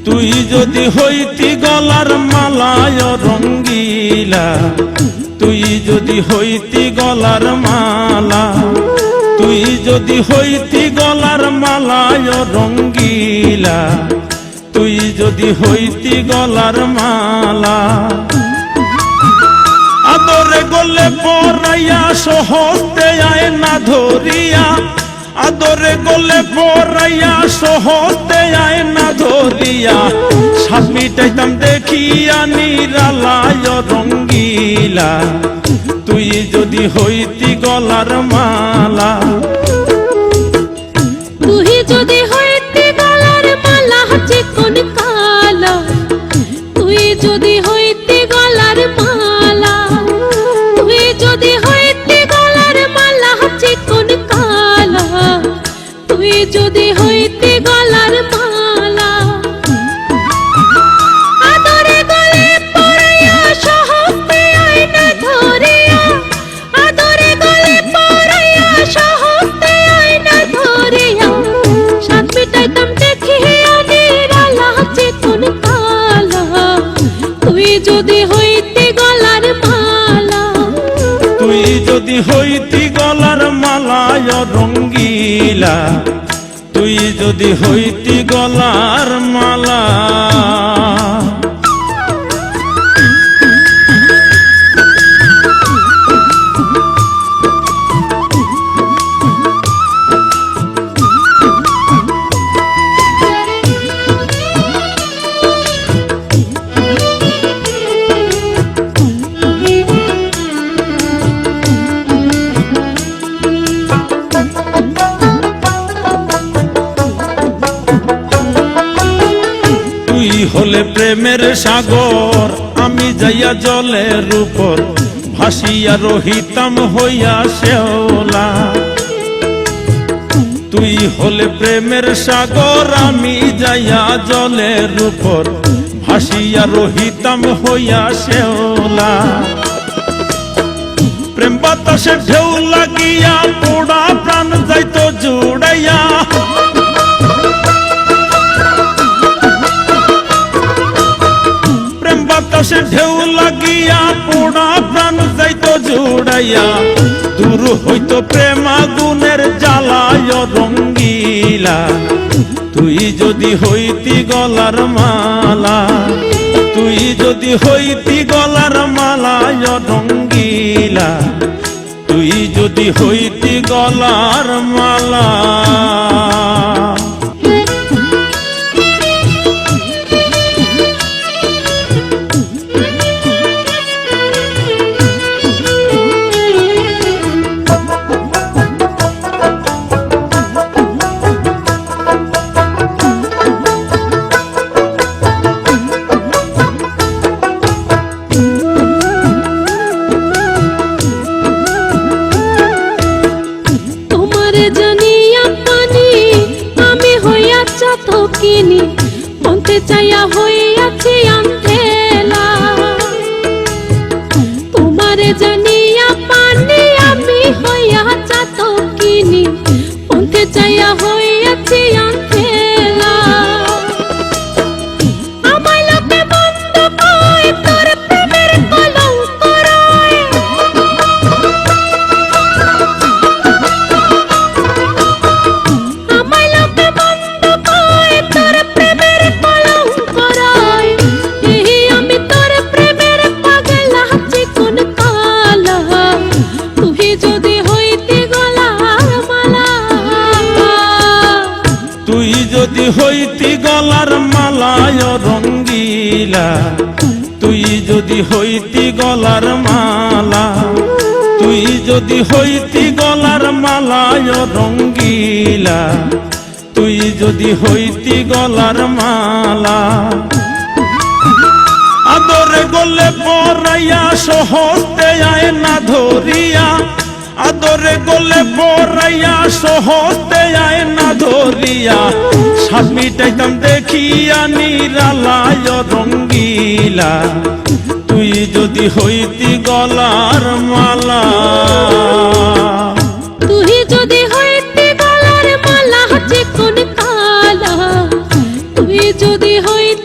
তুই যদি হইতি গলার মালায় রঙ্গিলা, তুই যদি হইতি গলার মালা, তুই যদি হইতি গলার মালায় রঙ্গিলা, তুই যদি হইতি গলার মালা। আদরে গলে পরাইয়া সহজতে আয় না ধরিয়া, আদরে গলে পরাইয়া সহজতে আয় না ধরিয়া, সাত মিটাইতাম দেখিয়া নিরালায় রঙ্গিলা, তুই যদি হইতি গলার মালা। তুই যদি হইতি গলার মালা চিকন কালা, তুই যদি হইতি গলার মালা, তুই যদি হইতি গলার মালা চিকন কালা, তুই যদি হইতি গলার মালা। আদরে গলে পরাইয়া সহজতে আয় না ধরিয়া, আদরে গলে পরাইয়া সহজতে আয় না ধরিয়া, সাত মিটাইতাম দেখিয়া নিরালা চিকন কালা, তুই যদি হইতি গলার মালা। তুই যদি হইতি গলার মালায় রঙ্গিলা, তুই যদি হইতি গলার মালা। তুই হলে প্রেমের সাগর, আমি যাইয়া জলের উপর ভাসিয়া রহিতাম হইয়া শেওলা। তুই হলে প্রেমের সাগর, আমি যাইয়া জলের উপর ভাসিয়া রহিতাম হইয়া শেওলা। প্রেম বাতাসে ঢেউ লাগিয়া পোড়া প্রাণ যাইতো জুড়াইয়া, বাতাসে ঢেউ লাগিয়া পোড়া প্রাণ যাইতো জুড়াইয়া, দূর হইতো প্রেম আগুনের জ্বালায় রঙ্গিলা, তুই যদি হইতি গলার মালা। তুই যদি হইতি গলার মালায় রঙ্গিলা, তুই যদি হইতি গলার মালা। কিনি মনতে চাইয়া হইয়াছি আন্ধেলা, তোমারে জানিয়া পানি আমি হইয়া চাত কিনি মনতে চাইয়া হইয়াছি আন্ধেলা। আমায় লোকে বন্ধ কয় তোর প্রেমের কলঙ্ক রয়, আমায় লোকে বন্ধ কয় তোর প্রেমের কলঙ্ক রয়। এই আমি তোর প্রেমের পাগলা চিকন কালা, তুই যদি হইতি গলার মালা। তুই যদি হইতি গলার মালায় রঙ্গিলা, তুই যদি হইতি গলার মালা, তুই যদি হইতি গলার মালায় রঙ্গিলা, তুই যদি হইতি গলার মালা। আদরে গলে পরাইয়া সহজতে আয় না ধরিয়া, আদরে গলে পরাইয়া সহজতে আয় না ধরিয়া, সাত মিটাইতাম দেখিয়া নিরালায় রঙ্গিলা, তুই যদি হইতি গলার মালা। তুই যদি হইতি গলার মালা চিকন কালা, তুই যদি যদি হই